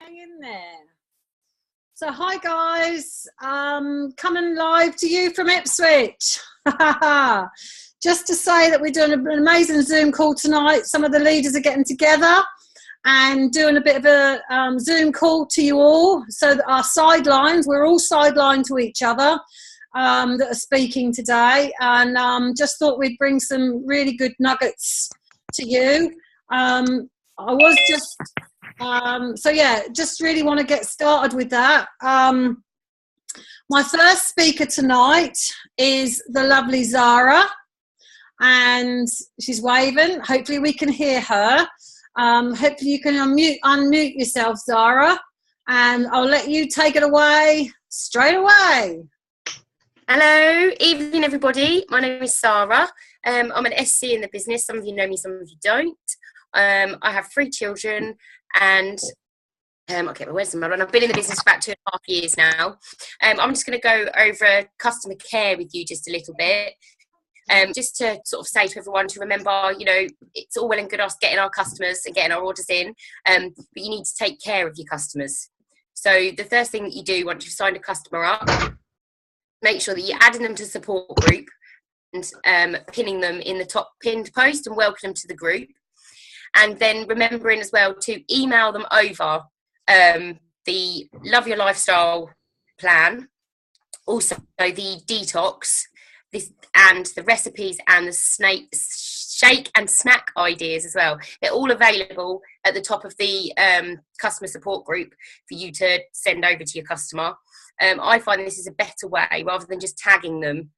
Hang in there. So hi guys, coming live to you from Ipswich. Just to say that we're doing an amazing Zoom call tonight. Some of the leaders are getting together and doing a bit of a Zoom call to you all, so that our sidelines, we're all sidelined to each other that are speaking today, and just thought we'd bring some really good nuggets to you. Just really want to get started with that. My first speaker tonight is the lovely Zara, and she's waving. Hopefully we can hear her. Hopefully you can unmute yourself, Zara, and I'll let you take it away straight away. Hello, evening everybody. My name is Sarah. I'm an SC in the business. Some of you know me, some of you don't. I have 3 children, and I'll get my words in my run. I've been in the business for about 2.5 years now. I'm just going to go over customer care with you just a little bit. Just to sort of say to everyone to remember, you know, it's all well and good us getting our customers and getting our orders in, but you need to take care of your customers. So the first thing that you do once you've signed a customer up, make sure that you're adding them to support group and pinning them in the top pinned post and welcome them to the group. And then remembering as well to email them over the Love Your Lifestyle plan, also the detox, and the recipes and the shake and snack ideas as well. They're all available at the top of the customer support group for you to send over to your customer. I find this is a better way, rather than just tagging them,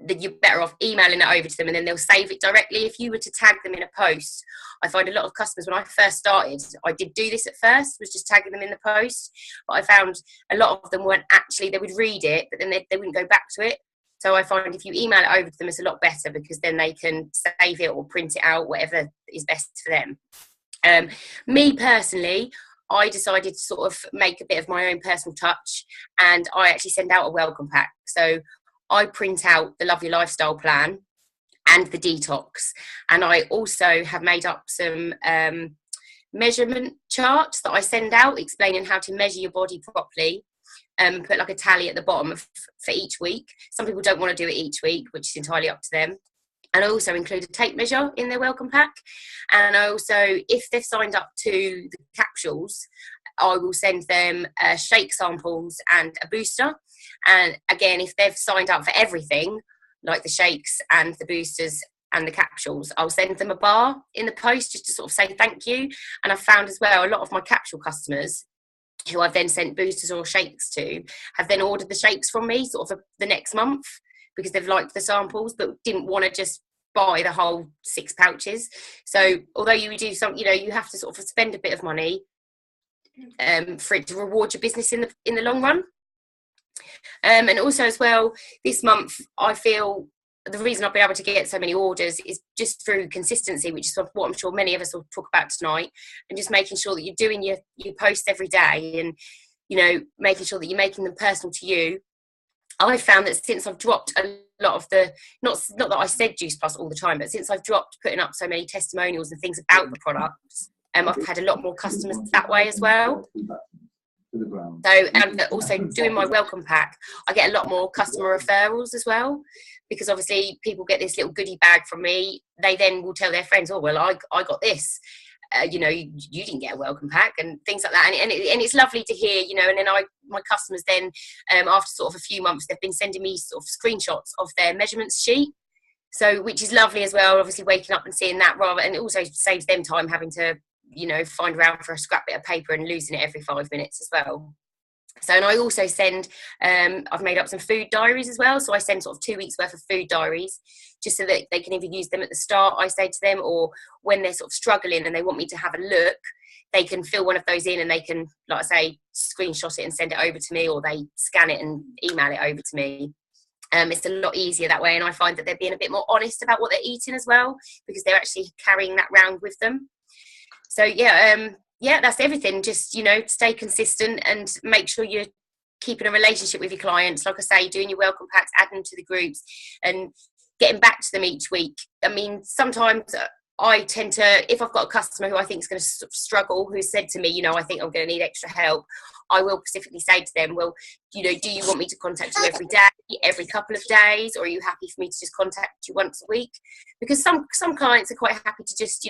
that you're better off emailing it over to them and then they'll save it directly. If you were to tag them in a post, I find a lot of customers, when I first started, I did do this at first, was just tagging them in the post, but I found a lot of them weren't actually, they would read it, but then they wouldn't go back to it. So I find if you email it over to them, it's a lot better, because then they can save it or print it out, whatever is best for them. Me personally, I decided to sort of make a bit of my own personal touch, and I actually send out a welcome pack. So I print out the Love Your Lifestyle plan and the detox, and I also have made up some measurement charts that I send out explaining how to measure your body properly. Put like a tally at the bottom for each week. Some people don't want to do it each week, which is entirely up to them. And I also include a tape measure in their welcome pack. And I also, if they've signed up to the capsules, I will send them shake samples and a booster. And again, if they've signed up for everything, like the shakes and the boosters and the capsules, I'll send them a bar in the post just to sort of say thank you. And I've found as well, a lot of my capsule customers who I've then sent boosters or shakes to have then ordered the shakes from me sort of the next month, because they've liked the samples but didn't want to just buy the whole 6 pouches. So although you do some, you know, you have to sort of spend a bit of money for it to reward your business in the long run. And also as well, this month I feel the reason I've been able to get so many orders is just through consistency, which is sort of what I'm sure many of us will talk about tonight, and just making sure that you're doing your posts every day, and, you know, making sure that you're making them personal to you. I've found that since I've dropped a lot of the, not that I said Juice Plus all the time, but since I've dropped putting up so many testimonials and things about the products, I've had a lot more customers that way as well. So, and also doing my welcome pack, I get a lot more customer referrals as well, because obviously people get this little goodie bag from me. They then will tell their friends, oh, well, I got this. You know, you didn't get a welcome pack, and things like that. And it's lovely to hear, you know, and then my customers then, after sort of a few months, they've been sending me sort of screenshots of their measurements sheet. So, which is lovely as well, obviously waking up and seeing that, and it also saves them time having to, you know, find around for a scrap bit of paper and losing it every 5 minutes as well. So, and I also send, I've made up some food diaries as well. So I send sort of 2 weeks worth of food diaries, just so that they can either use them at the start, I say to them, or when they're sort of struggling and they want me to have a look, they can fill one of those in and they can, like I say, screenshot it and send it over to me, or they scan it and email it over to me. It's a lot easier that way, and I find that they're being a bit more honest about what they're eating as well, because they're actually carrying that round with them. So yeah, that's everything. Just, you know, stay consistent and make sure you're keeping a relationship with your clients. Like I say, doing your welcome packs, adding them to the groups and getting back to them each week. I mean, sometimes I tend to, if I've got a customer who I think is going to struggle, who said to me, I think I'm going to need extra help, I will specifically say to them, well, do you want me to contact you every day, every couple of days, or are you happy for me to just contact you once a week? Because some clients are quite happy to just,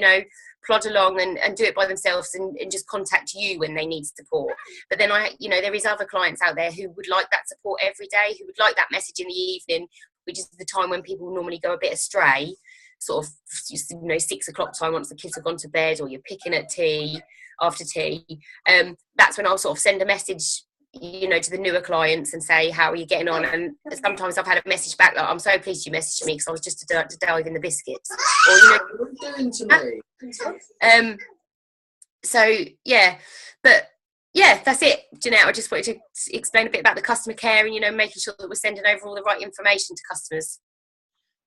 plod along and do it by themselves and just contact you when they need support. But then there is other clients out there who would like that support every day, who would like that message in the evening, which is the time when people normally go a bit astray, sort of 6 o'clock time once the kids have gone to bed, or you're picking at tea after tea. That's when I'll sort of send a message to the newer clients and say, how are you getting on? And sometimes I've had a message back like, I'm so pleased you messaged me because I was just to dive in the biscuits, or what are you doing to me? So yeah, but yeah, that's it, Jeanette. I just wanted to explain a bit about the customer care and making sure that we're sending over all the right information to customers.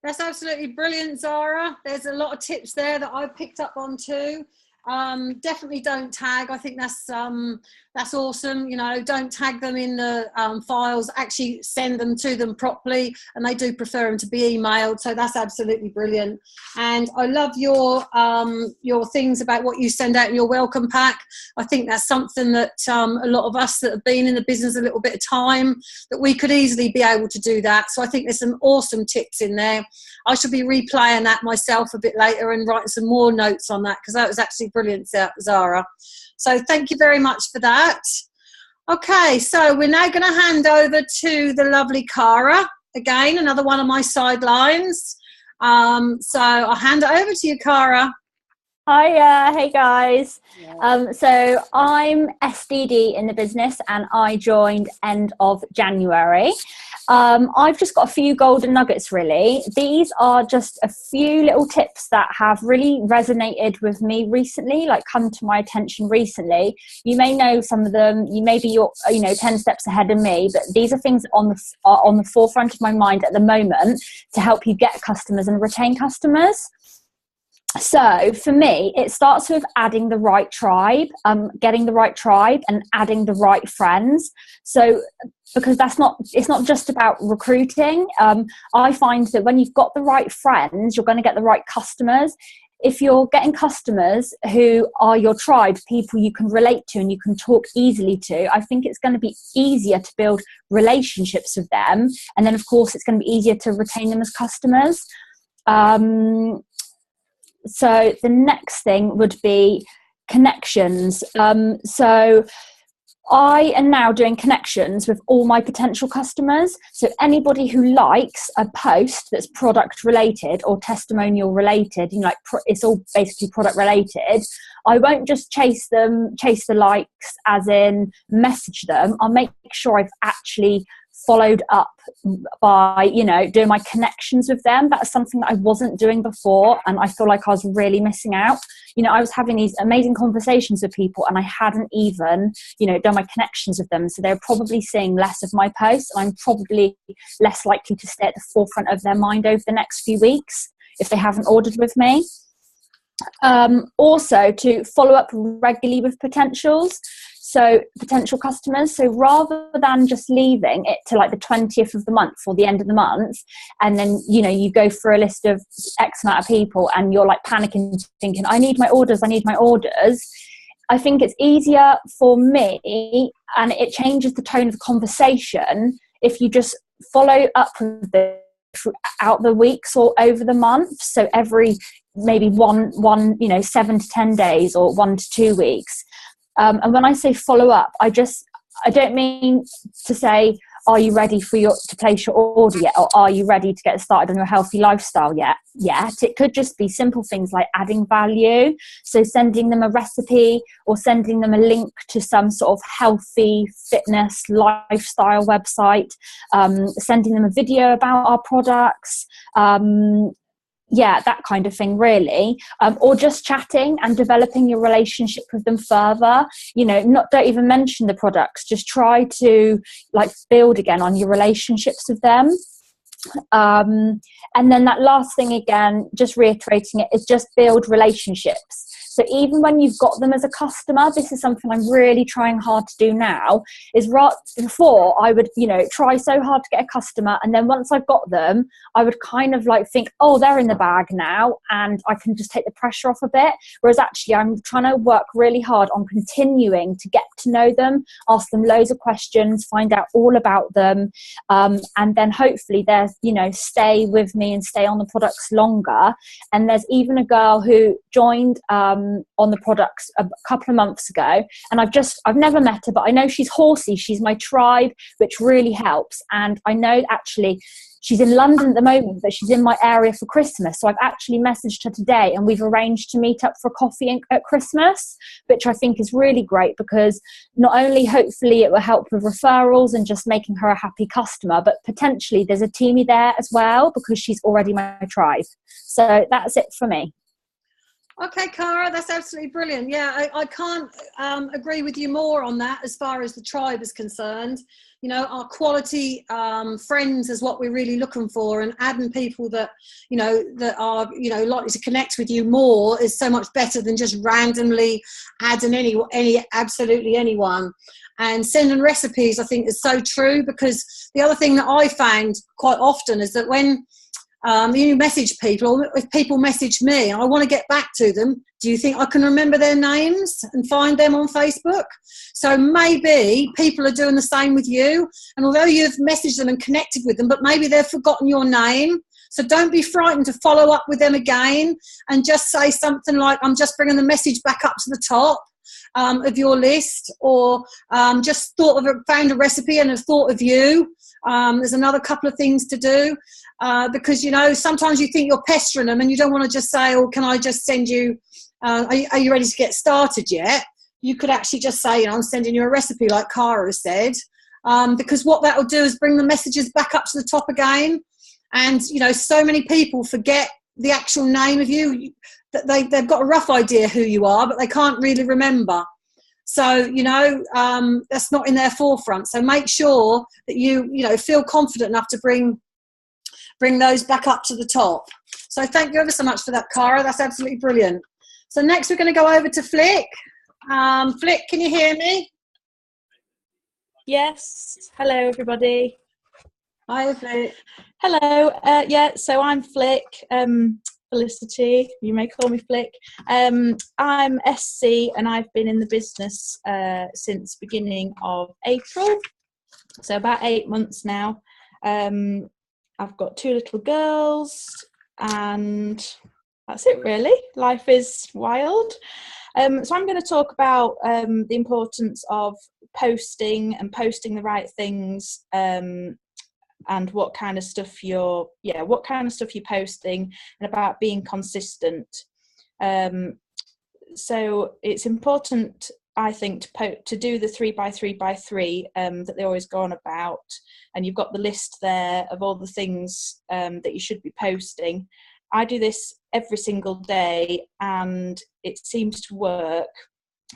That's absolutely brilliant, Zara. There's a lot of tips there that I picked up on too. Definitely don't tag. I think that's awesome. Don't tag them in the files. Actually send them to them properly, and they do prefer them to be emailed. So that's absolutely brilliant. And I love your things about what you send out in your welcome pack. I think that's something that a lot of us that have been in the business a little bit of time, that we could easily be able to do that. So I think there's some awesome tips in there. I should be replaying that myself a bit later and writing some more notes on that, because that was actually brilliant, Zara. So thank you very much for that. Okay, so we're now going to hand over to the lovely Cara, again, another one of my sidelines. So I'll hand it over to you, Cara. Hi, hey guys. So I'm SDD in the business, and I joined end of January. I've just got a few golden nuggets, really. These are just a few little tips that have really resonated with me recently, like come to my attention recently. You may know some of them. You're 10 steps ahead of me, but these are things are on the forefront of my mind at the moment to help you get customers and retain customers. So for me, it starts with adding the right tribe, getting the right tribe and adding the right friends. So because it's not just about recruiting. I find that when you've got the right friends, you're going to get the right customers. If you're getting customers who are your tribe, people you can relate to and you can talk easily to, I think it's going to be easier to build relationships with them. And then, of course, it's going to be easier to retain them as customers. So the next thing would be connections. So I am now doing connections with all my potential customers. So anybody who likes a post that's product related or testimonial related, it's all basically product related, I won't just chase the likes as in message them. I'll make sure I've actually followed up by doing my connections with them. That's something that I wasn't doing before, and I feel like I was really missing out. I was having these amazing conversations with people and I hadn't even done my connections with them, so they're probably seeing less of my posts, and I'm probably less likely to stay at the forefront of their mind over the next few weeks if they haven't ordered with me. Also, to follow up regularly with potential customers. So rather than just leaving it to like the 20th of the month or the end of the month, and then you go through a list of X amount of people and you're like panicking, thinking, I need my orders. I think it's easier for me, and it changes the tone of the conversation if you just follow up with them throughout the weeks or over the month. So every maybe one 7 to 10 days or 1 to 2 weeks. And when I say follow up, I don't mean to say, are you ready to place your order yet? Or are you ready to get started on your healthy lifestyle yet? It could just be simple things like adding value. So sending them a recipe or sending them a link to some sort of healthy fitness lifestyle website, sending them a video about our products, that kind of thing, really. Or just chatting and developing your relationship with them further. Don't even mention the products. Just try to build again on your relationships with them. And then that last thing, again, just reiterating it, is just build relationships. So even when you've got them as a customer, this is something I'm really trying hard to do now. Is right before I would, try so hard to get a customer, and then once I've got them, I would kind of like think, oh, they're in the bag now, and I can just take the pressure off a bit. Whereas actually, I'm trying to work really hard on continuing to get to know them, ask them loads of questions, find out all about them, and then hopefully they're, stay with me and stay on the products longer. And there's even a girl who joined on the products a couple of months ago, and I've never met her, but I know she's horsey. She's my tribe, which really helps. And I know actually she's in London at the moment, but she's in my area for Christmas. So I've actually messaged her today, and we've arranged to meet up for coffee at Christmas, which I think is really great, because not only hopefully it will help with referrals and just making her a happy customer, but potentially there's a teamie there as well, because she's already my tribe. So that's it for me. Okay, Cara, that's absolutely brilliant. Yeah, I can't agree with you more on that as far as the tribe is concerned. Our quality friends is what we're really looking for, and adding people that, that are, likely to connect with you more is so much better than just randomly adding absolutely anyone. And sending recipes, I think, is so true, because the other thing that I found quite often is that when you message people, or if people message me and I want to get back to them, do you think I can remember their names and find them on Facebook? So maybe people are doing the same with you, and although you've messaged them and connected with them, but maybe they've forgotten your name. So don't be frightened to follow up with them again, and just say something like, I'm just bringing the message back up to the top of your list, or just found a recipe and have thought of you. There's another couple of things to do, because sometimes you think you're pestering them, and you don't want to just say, oh, can I just send you, are you ready to get started yet? You could actually just say, I'm sending you a recipe, like Cara said, because what that will do is bring the messages back up to the top again. And so many people forget the actual name of you, that they've got a rough idea who you are, but they can't really remember. So, that's not in their forefront. So make sure that you feel confident enough to bring those back up to the top. So thank you ever so much for that, Cara. That's absolutely brilliant. So next we're going to go over to Flick. Flick, can you hear me? Yes. Hello, everybody. Hi, Flick. Hello. So I'm Flick. Felicity, you may call me Flick. I'm SC, and I've been in the business since beginning of April, so about 8 months now. I've got 2 little girls, and that's it really. Life is wild. So I'm going to talk about the importance of posting the right things, and what kind of stuff you're posting, and about being consistent. So it's important, I think, to do the 3x3x3 that they always go on about, and you've got the list there of all the things that you should be posting. I do this every single day, and it seems to work.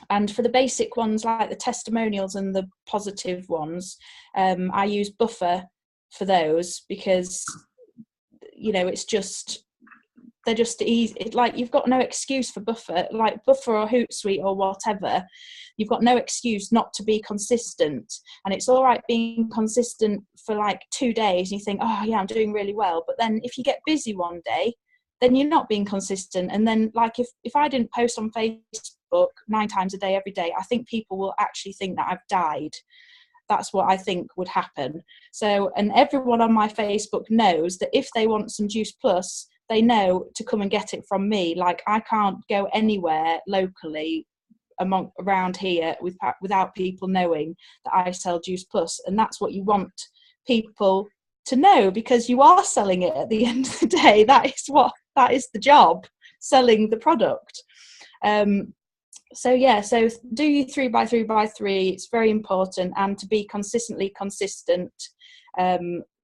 And for the basic ones, like the testimonials and the positive ones, I use Buffer for those, because they're just easy. Like, you've got no excuse for Buffer, like Buffer or Hootsuite or whatever. You've got no excuse not to be consistent, and it's all right being consistent for like 2 days and you think, oh yeah, I'm doing really well, but then if you get busy one day, then you're not being consistent. And then, like, if I didn't post on Facebook 9 times a day every day, I think people will actually think that I've died. That's what I think would happen. So, and everyone on my Facebook knows that if they want some Juice Plus, they know to come and get it from me. Like, I can't go anywhere locally around here without people knowing that I sell Juice Plus. And that's what you want people to know, because you are selling it at the end of the day. That is the job, selling the product. So do your 3x3x3. It's very important, and to be consistently consistent.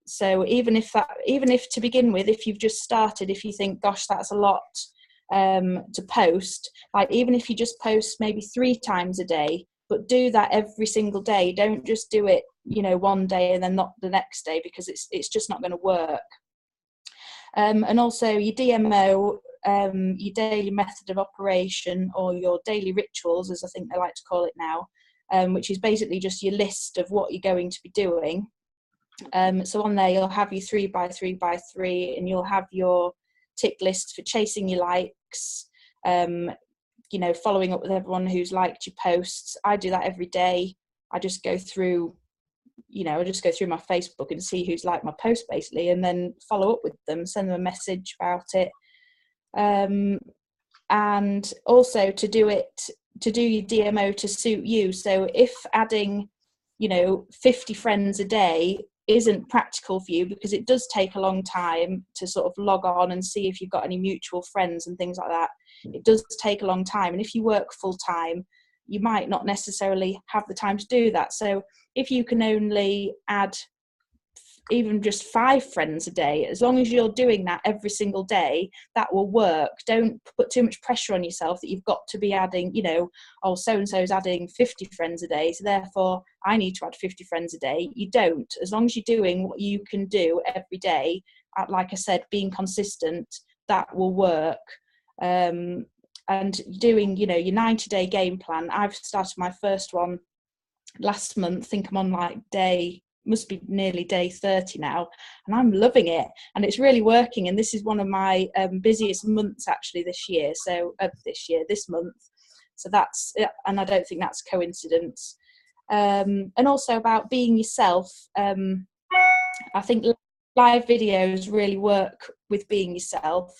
So even if to begin with, if you've just started, if you think, gosh, that's a lot to post, like, even if you just post maybe 3 times a day, but do that every single day. Don't just do it, one day and then not the next day, because it's just not going to work. And also your DMO, your daily method of operation, or your daily rituals, as I think they like to call it now, which is basically just your list of what you're going to be doing. So on there you'll have your 3x3x3, and you'll have your tick lists for chasing your likes, following up with everyone who's liked your posts. I do that every day. I just go through my Facebook and see who's liked my post, basically, and then follow up with them, send them a message about it. And also to do your DMO to suit you. So if adding 50 friends a day isn't practical for you, because it does take a long time to sort of log on and see if you've got any mutual friends and things like that. It does take a long time, and if you work full time, you might not necessarily have the time to do that. So if you can only add even just 5 friends a day, as long as you're doing that every single day, that will work. Don't put too much pressure on yourself that you've got to be adding, so-and-so's adding 50 friends a day, so therefore I need to add 50 friends a day. You don't. As long as you're doing what you can do every day, like I said, being consistent, that will work. And doing, your 90-day game plan. I've started my first one last month. I think I'm on must be nearly day 30 now, and I'm loving it, and it's really working. And this is one of my busiest months actually this month. So that's, and I don't think that's coincidence. And also about being yourself. I think live videos really work with being yourself,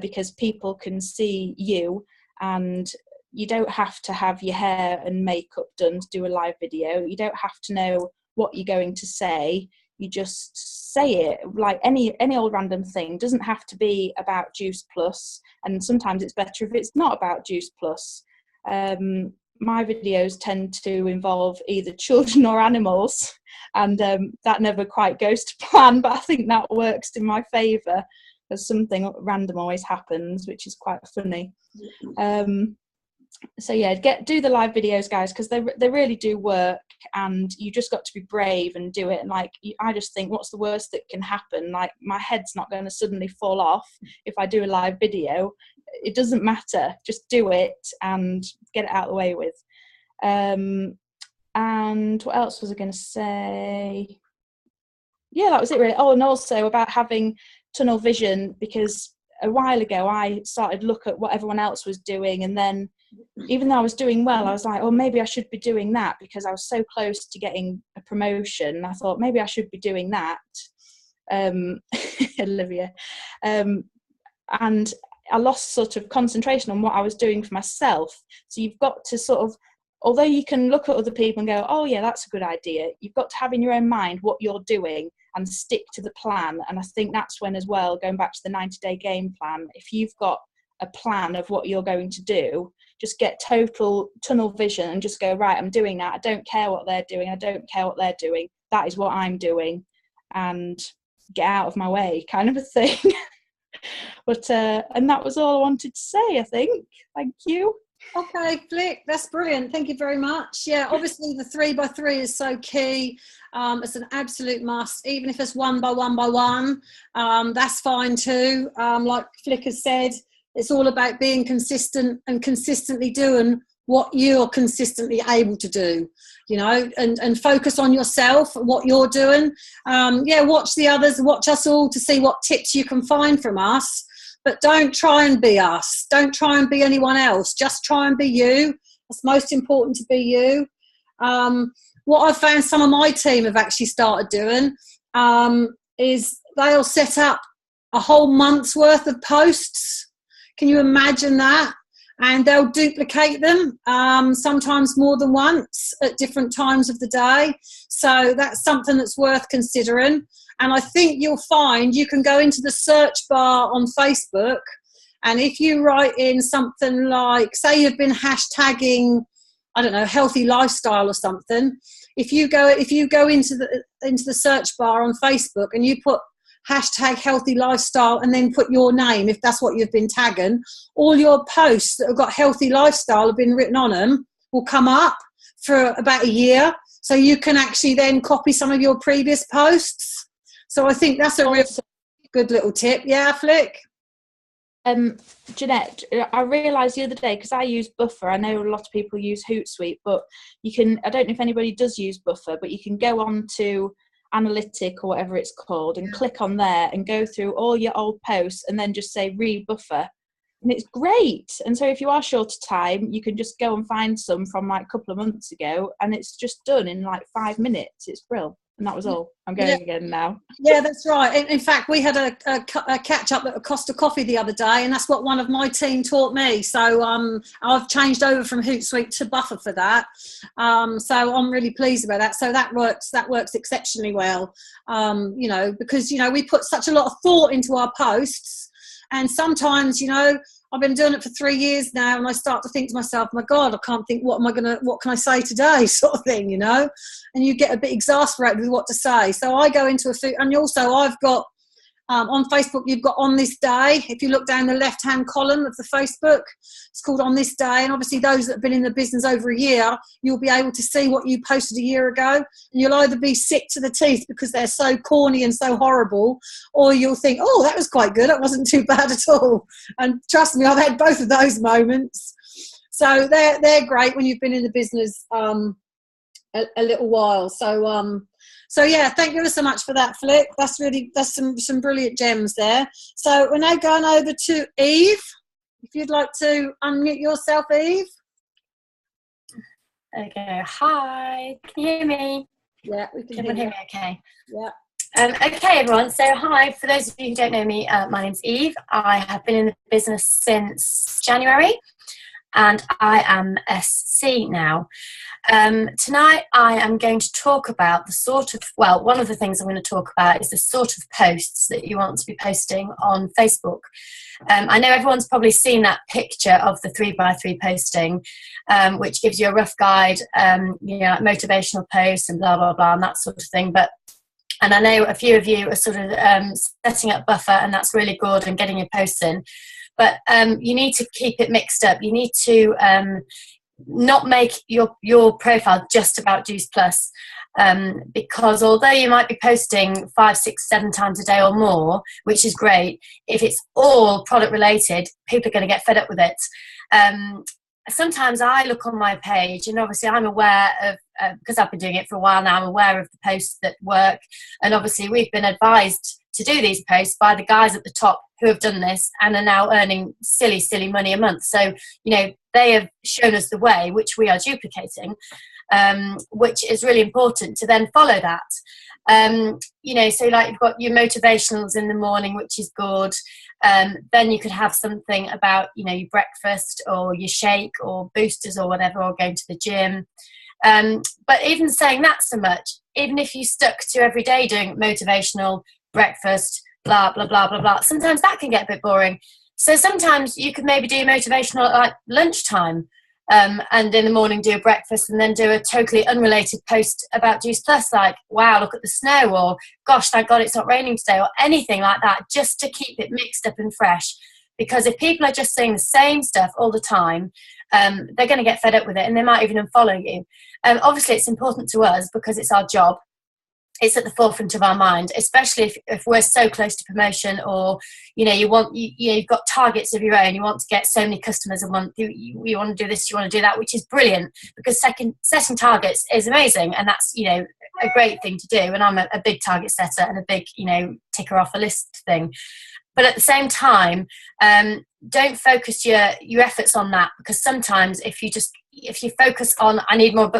because people can see you, and you don't have to have your hair and makeup done to do a live video. You don't have to know what you're going to say. You just say it like any old random thing. It doesn't have to be about Juice Plus, and sometimes it's better if it's not about Juice Plus. My videos tend to involve either children or animals, and that never quite goes to plan, but I think that works in my favour, because something random always happens, which is quite funny. So yeah, do the live videos, guys, because they really do work, and you just got to be brave and do it. And I just think, what's the worst that can happen? Like, my head's not going to suddenly fall off if I do a live video. It doesn't matter. Just do it and get it out of the way with. And what else was I going to say? Yeah, that was it really. Oh, and also about having tunnel vision, because a while ago I started look at what everyone else was doing, and then even though I was doing well, I was like, oh, maybe I should be doing that, because I was so close to getting a promotion. I thought maybe I should be doing that, Olivia. And I lost sort of concentration on what I was doing for myself. So you've got to sort of, although you can look at other people and go, oh yeah, that's a good idea, you've got to have in your own mind what you're doing and stick to the plan. And I think that's when, as well, going back to the 90-day game plan, if you've got a plan of what you're going to do, just get total tunnel vision and just go, right, I'm doing that. I don't care what they're doing. I don't care what they're doing. That is what I'm doing, and get out of my way, kind of a thing. But and that was all I wanted to say, I think. Thank you. Okay, Flick, that's brilliant. Thank you very much. Yeah, obviously the 3x3 is so key. It's an absolute must. Even if it's 1x1x1, that's fine too. Like Flick has said, it's all about being consistent and consistently doing what you're consistently able to do, and focus on yourself, what you're doing. Watch the others, watch us all to see what tips you can find from us. But don't try and be us. Don't try and be anyone else. Just try and be you. It's most important to be you. What I've found some of my team have actually started doing is they'll set up a whole month's worth of posts. Can you imagine that? And they'll duplicate them, sometimes more than once at different times of the day. So that's something that's worth considering. And I think you'll find you can go into the search bar on Facebook, and if you write in something like, say you've been hashtagging, I don't know, healthy lifestyle or something, if you go into the search bar on Facebook and you put hashtag healthy lifestyle and then put your name, if that's what you've been tagging, all your posts that have got healthy lifestyle have been written on them will come up for about a year. So you can actually then copy some of your previous posts. So I think that's a real good little tip. Yeah, Flick? Jeanette, I realised the other day, because I use Buffer, I know a lot of people use Hootsuite, but you can, I don't know if anybody does use Buffer, but you can go on to Analytic or whatever it's called and click on there and go through all your old posts and then just say re-buffer. And it's great. And so if you are short of time, you can just go and find some from like a couple of months ago, and it's just done in like 5 minutes. It's brilliant. And that was all. I'm going again now. Yeah, that's right. In fact, we had a catch up at Costa Coffee the other day, and that's what one of my team taught me. So I've changed over from Hootsuite to Buffer for that. So I'm really pleased about that. So that works exceptionally well. You know, because we put such a lot of thought into our posts, and sometimes I've been doing it for 3 years now, and I start to think to myself, my God, I can't think, what can I say today, sort of thing, and you get a bit exasperated with what to say. So I go into and also I've got, on Facebook, you've got On This Day. If you look down the left-hand column of the Facebook, it's called On This Day. And obviously those that have been in the business over a year, you'll be able to see what you posted a year ago. And you'll either be sick to the teeth because they're so corny and so horrible, or you'll think, oh, that was quite good. It wasn't too bad at all. And trust me, I've had both of those moments. So they're great when you've been in the business a little while. So yeah, thank you so much for that, Flick. That's some brilliant gems there. So we're now going over to Eve. If you'd like to unmute yourself, Eve. Okay. Hi. Can you hear me? Yeah, we can hear me. Okay. Yeah. Okay, everyone. So hi. For those of you who don't know me, my name's Eve. I have been in the business since January, and I am SC now. Tonight I am going to talk about one of the things I'm going to talk about is the sort of posts that you want to be posting on Facebook. I know everyone's probably seen that picture of the 3x3 posting, which gives you a rough guide, like motivational posts and blah, blah, blah, and that sort of thing. And I know a few of you are sort of setting up Buffer, and that's really good, and getting your posts in. But you need to keep it mixed up. You need to not make your profile just about Juice Plus, because although you might be posting 5, 6, 7 times a day or more, which is great, if it's all product related, people are going to get fed up with it. Sometimes I look on my page, and obviously I'm aware of, because I've been doing it for a while now, I'm aware of the posts that work, and obviously we've been advised to do these posts by the guys at the top who have done this and are now earning silly money a month. So they have shown us the way, which we are duplicating, which is really important to then follow that. So like you've got your motivationals in the morning, which is good. Then you could have something about your breakfast or your shake or boosters or whatever, or going to the gym. But even saying that so much, even if you stuck to every day doing motivational breakfast, blah blah blah blah blah, sometimes that can get a bit boring. So sometimes you could maybe do motivational at like lunchtime, and in the morning do a breakfast, and then do a totally unrelated post about Juice Plus, like wow, look at the snow, or gosh, thank God it's not raining today, or anything like that, just to keep it mixed up and fresh. Because if people are just saying the same stuff all the time, they're going to get fed up with it, and they might even unfollow you. Obviously it's important to us because it's our job. It's at the forefront of our mind, especially if we're so close to promotion, or you've got targets of your own. You want to get so many customers a month. You want to do this, you want to do that, which is brilliant, because setting targets is amazing, and that's a great thing to do. And I'm a big target setter and a big ticker off a list thing. But at the same time, don't focus your efforts on that, because sometimes if you focus on I need more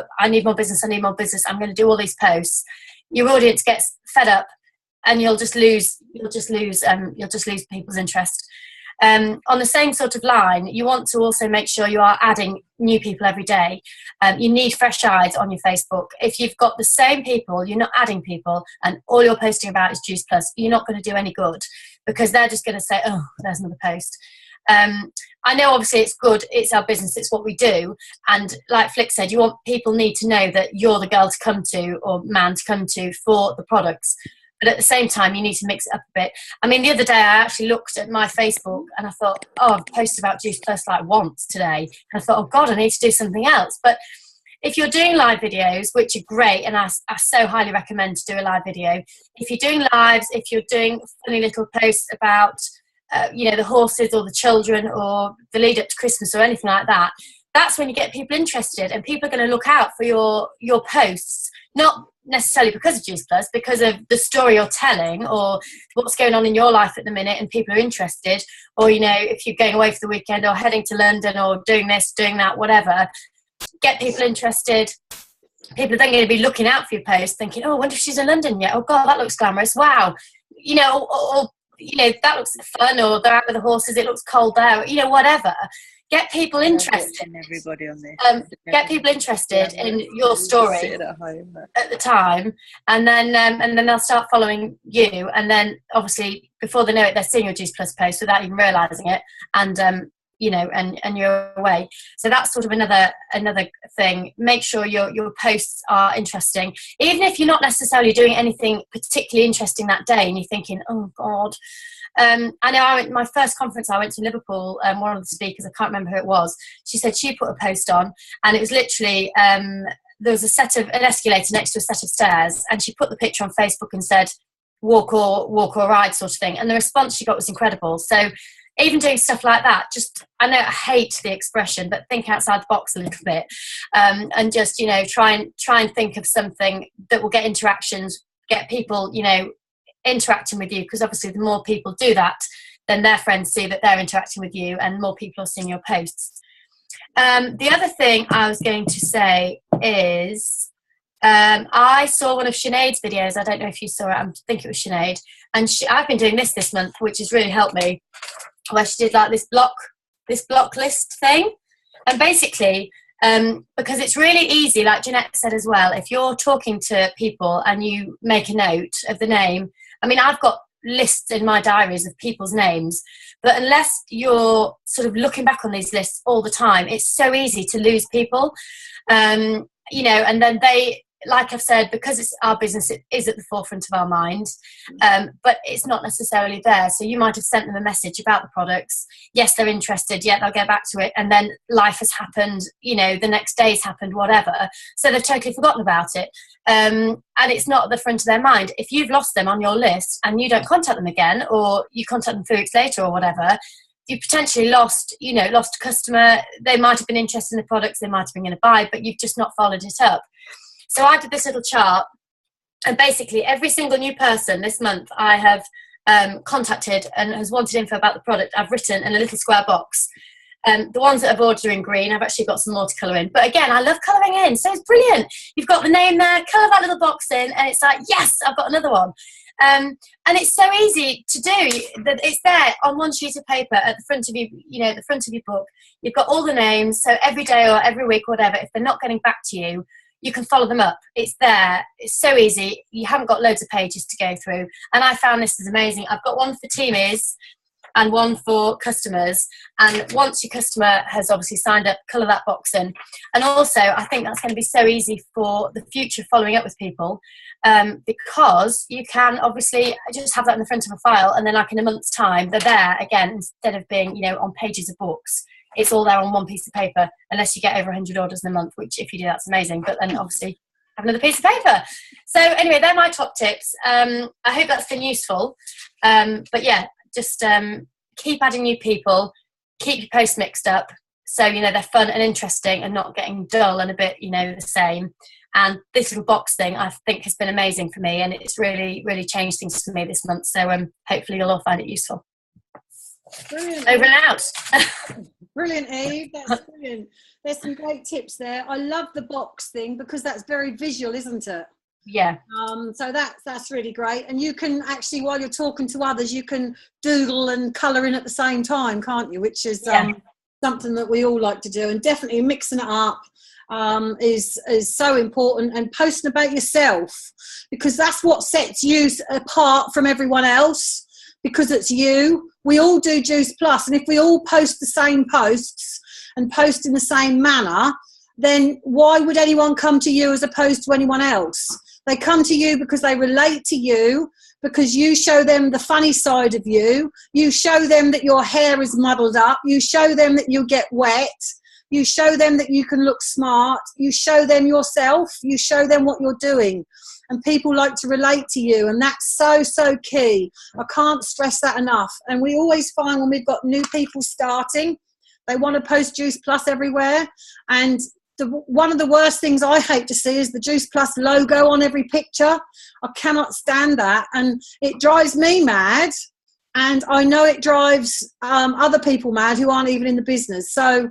business, I'm going to do all these posts, your audience gets fed up, and you'll just lose people's interest. On the same sort of line, you want to also make sure you are adding new people every day. You need fresh eyes on your Facebook. If you've got the same people, you're not adding people, and all you're posting about is Juice Plus, you're not going to do any good, because they're just going to say, oh, there's another post. I know obviously it's good, it's our business, it's what we do, and like Flick said, people need to know that you're the girl to come to, or man to come to, for the products. But at the same time, you need to mix it up a bit. I mean, the other day I actually looked at my Facebook and I thought, oh, I've posted about Juice Plus like once today, and I thought, oh God, I need to do something else. But if you're doing live videos, which are great, and I so highly recommend to do a live video, if you're doing lives, if you're doing funny little posts about the horses or the children or the lead up to Christmas or anything like that, that's when you get people interested, and people are going to look out for your posts, not necessarily because of Juice Plus, because of the story you're telling or what's going on in your life at the minute, and people are interested. Or, if you're going away for the weekend or heading to London or doing this, doing that, whatever, get people interested. People are then going to be looking out for your post, thinking, oh, I wonder if she's in London yet. Oh God, that looks glamorous. Wow. Or that looks fun, or they're out with the horses, it looks cold there, whatever. Get people interested. Everybody on this. Get people interested in your story at the time, and then they'll start following you, and then obviously before they know it, they're seeing your Juice Plus post without even realising it, and and you're away. So that's sort of another thing. Make sure your posts are interesting, even if you're not necessarily doing anything particularly interesting that day, and you're thinking, oh God. I know my first conference I went to in Liverpool, one of the speakers, I can't remember who it was, she said she put a post on, and it was literally there was an escalator next to a set of stairs, and she put the picture on Facebook and said walk or ride sort of thing, and the response she got was incredible. So even doing stuff like that, just, I know I hate the expression, but think outside the box a little bit, and just try and think of something that will get interactions, get people interacting with you, because obviously the more people do that, then their friends see that they're interacting with you, and more people are seeing your posts. The other thing I was going to say is I saw one of Sinead's videos. I don't know if you saw it. I think it was Sinead, and I've been doing this month, which has really helped me, where she did like this block list thing, and basically because it's really easy, like Jeanette said as well, if you're talking to people and you make a note of the name. I mean, I've got lists in my diaries of people's names, but unless you're sort of looking back on these lists all the time, it's so easy to lose people, and then they, like I've said, because it's our business, it is at the forefront of our mind, but it's not necessarily there. So you might have sent them a message about the products. Yes, they're interested. Yeah, they'll get back to it. And then life has happened, the next day's happened, whatever. So they've totally forgotten about it. And it's not at the front of their mind. If you've lost them on your list and you don't contact them again, or you contact them 3 weeks later or whatever, you potentially lost a customer. They might have been interested in the products, they might have been going to buy, but you've just not followed it up. So I did this little chart, and basically every single new person this month I have contacted and has wanted info about the product, I've written in a little square box. The ones that have ordered are in green. I've actually got some more to colour in. But again, I love colouring in, so it's brilliant. You've got the name there, colour that little box in, and it's like, yes, I've got another one. And it's so easy to do that. It's there on one sheet of paper at the front of you, the front of your book. You've got all the names, so every day or every week or whatever, if they're not getting back to you, you can follow them up. It's there. It's so easy. You haven't got loads of pages to go through. And I found this is amazing. I've got one for teamies and one for customers. And once your customer has obviously signed up, colour that box in. And also, I think that's going to be so easy for the future following up with people, because you can obviously just have that in the front of a file, and then like in a month's time, they're there again, instead of being, on pages of books. It's all there on one piece of paper, unless you get over 100 orders in a month, which if you do, that's amazing. But then obviously have another piece of paper. So anyway, they're my top tips. I hope that's been useful. But yeah, just keep adding new people, keep your posts mixed up, so they're fun and interesting and not getting dull and a bit the same. And this little box thing I think has been amazing for me, and it's really, really changed things for me this month. So hopefully you'll all find it useful. Brilliant. Over and out. Brilliant, Eve. That's brilliant. There's some great tips there. I love the box thing because that's very visual, isn't it? Yeah. So that's really great. And you can actually, while you're talking to others, you can doodle and colour in at the same time, can't you? Which is something that we all like to do. And definitely mixing it up is so important. And posting about yourself, because that's what sets you apart from everyone else, because it's you. We all do Juice Plus, and if we all post the same posts and post in the same manner, then why would anyone come to you as opposed to anyone else? They come to you because they relate to you, because you show them the funny side of you. You show them that your hair is muddled up. You show them that you get wet. You show them that you can look smart. You show them yourself. You show them what you're doing. And people like to relate to you. And that's so, so key. I can't stress that enough. And we always find when we've got new people starting, they want to post Juice Plus everywhere. And one of the worst things I hate to see is the Juice Plus logo on every picture. I cannot stand that. And it drives me mad. And I know it drives other people mad who aren't even in the business. So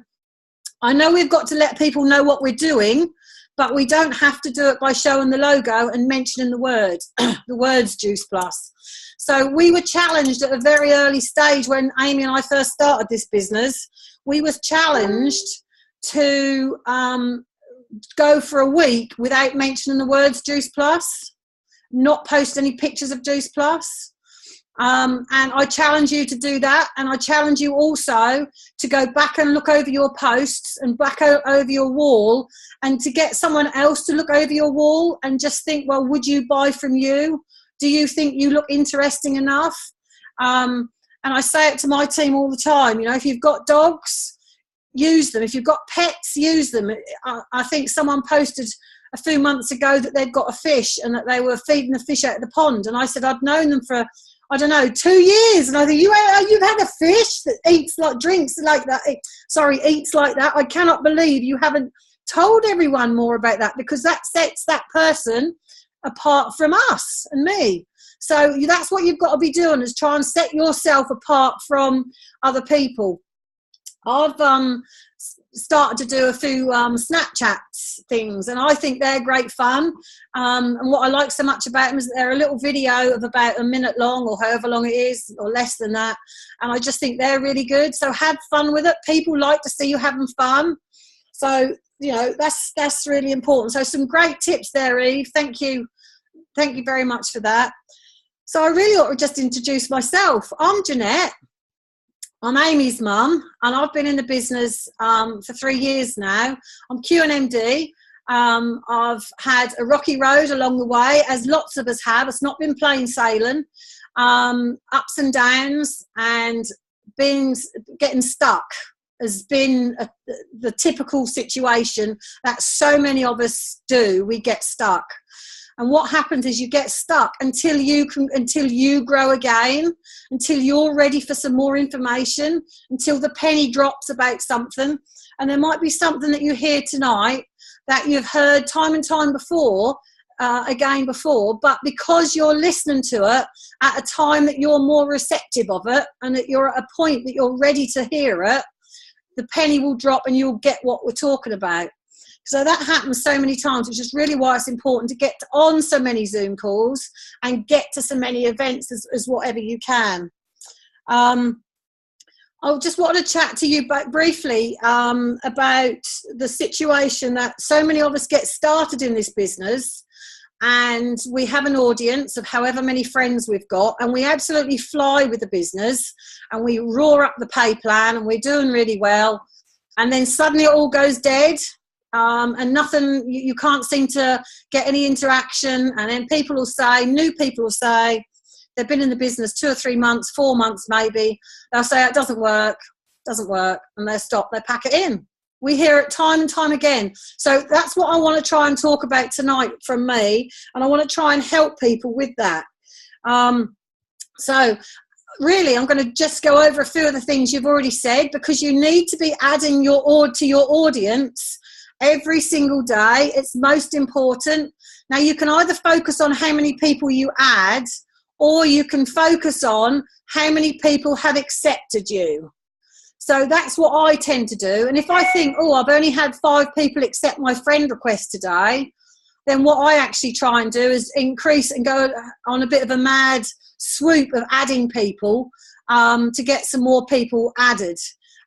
I know we've got to let people know what we're doing, but we don't have to do it by showing the logo and mentioning the words Juice Plus. So we were challenged at a very early stage when Amy and I first started this business. We was challenged to go for a week without mentioning the words Juice Plus, not post any pictures of Juice Plus. And I challenge you to do that. And I challenge you also to go back and look over your posts and back over your wall, and to get someone else to look over your wall and just think, well, would you buy from you? Do you think you look interesting enough? And I say it to my team all the time, you know, if you've got dogs, use them. If you've got pets, use them. I think someone posted a few months ago that they'd got a fish and that they were feeding the fish out of the pond. And I said, I'd known them for, I don't know, 2 years. And I think, you've had a fish that eats like that. I cannot believe you haven't told everyone more about that, because that sets that person apart from us and me. So that's what you've got to be doing, is try and set yourself apart from other people. I've started to do a few Snapchat things, and I think they're great fun. And what I like so much about them is that they're a little video of about a minute long, or however long it is, or less than that. And I just think they're really good. So have fun with it. People like to see you having fun. So, you know, that's really important. So some great tips there, Eve. Thank you. Thank you very much for that. So I really ought to just introduce myself. I'm Jeanette. I'm Amy's mum, and I've been in the business for 3 years now. I'm QNMD. I've had a rocky road along the way, as lots of us have. It's not been plain sailing. Ups and downs, and getting stuck has been the typical situation that so many of us do. We get stuck. And what happens is you get stuck until you grow again, until you're ready for some more information, until the penny drops about something. And there might be something that you hear tonight that you've heard time and time before, but because you're listening to it at a time that you're more receptive of it, and that you're at a point that you're ready to hear it, the penny will drop and you'll get what we're talking about. So that happens so many times, which is really why it's important to get on so many Zoom calls and get to so many events as whatever you can. I just wanted to chat to you briefly about the situation that so many of us get started in this business, and we have an audience of however many friends we've got, and we absolutely fly with the business, and we roar up the pay plan, and we're doing really well, and then suddenly it all goes dead. And nothing, you can't seem to get any interaction. And then new people will say, they've been in the business 2 or 3 months, 4 months maybe. They'll say, it doesn't work. And they stop, they pack it in. We hear it time and time again. So that's what I want to try and talk about tonight from me. And I want to try and help people with that. So really, I'm going to just go over a few of the things you've already said, because you need to be adding to your audience every single day. It's most important. Now, you can either focus on how many people you add, or you can focus on how many people have accepted you. So that's what I tend to do. And if I think, I've only had 5 people accept my friend request today, then what I actually try and do is increase and go on a bit of a mad swoop of adding people to get some more people added.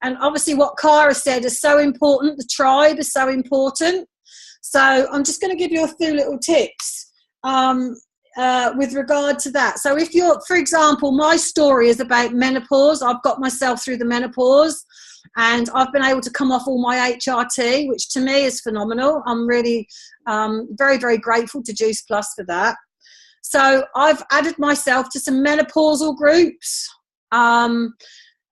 And obviously what Cara said is so important. The tribe is so important. So I'm just going to give you a few little tips with regard to that. So if you're, for example, my story is about menopause. I've got myself through the menopause, and I've been able to come off all my HRT, which to me is phenomenal. I'm really very, very grateful to Juice Plus for that. So I've added myself to some menopausal groups.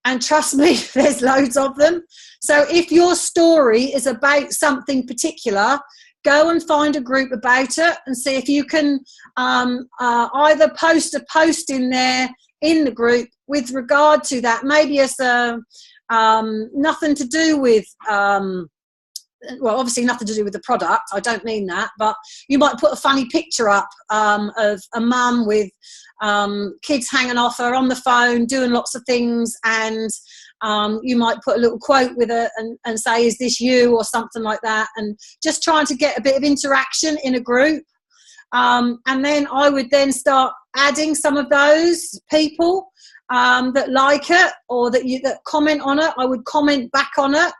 And trust me, there's loads of them. So if your story is about something particular, go and find a group about it and see if you can either post a post in there in the group with regard to that. Maybe it's nothing to do with, well, obviously nothing to do with the product. I don't mean that, but you might put a funny picture up of a mum with kids hanging off her on the phone, doing lots of things, and you might put a little quote with it and say, is this you, or something like that, and just trying to get a bit of interaction in a group. And then I would then start adding some of those people that like it or that comment on it. I would comment back on it.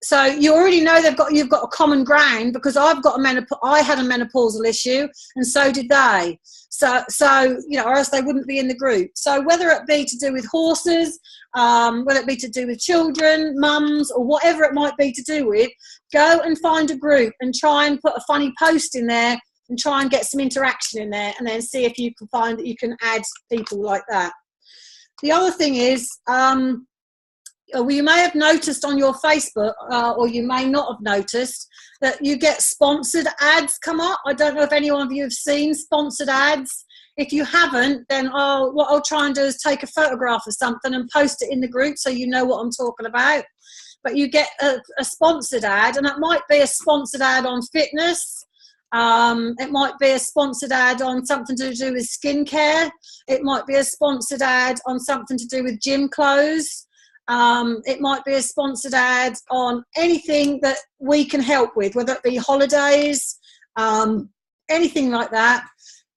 So you already know you've got a common ground, because I had a menopausal issue, and so did they. So or else they wouldn't be in the group. So whether it be to do with horses, whether it be to do with children, mums, or whatever it might be to do with, go and find a group and try and put a funny post in there and try and get some interaction in there, and then see if you can find that you can add people like that. The other thing is, well, you may have noticed on your Facebook, or you may not have noticed, that you get sponsored ads come up. I don't know if any one of you have seen sponsored ads. If you haven't, then what I'll try and do is take a photograph of something and post it in the group so you know what I'm talking about. But you get a sponsored ad, and it might be a sponsored ad on fitness. It might be a sponsored ad on something to do with skincare. It might be a sponsored ad on something to do with gym clothes. It might be a sponsored ad on anything that we can help with, whether it be holidays, anything like that.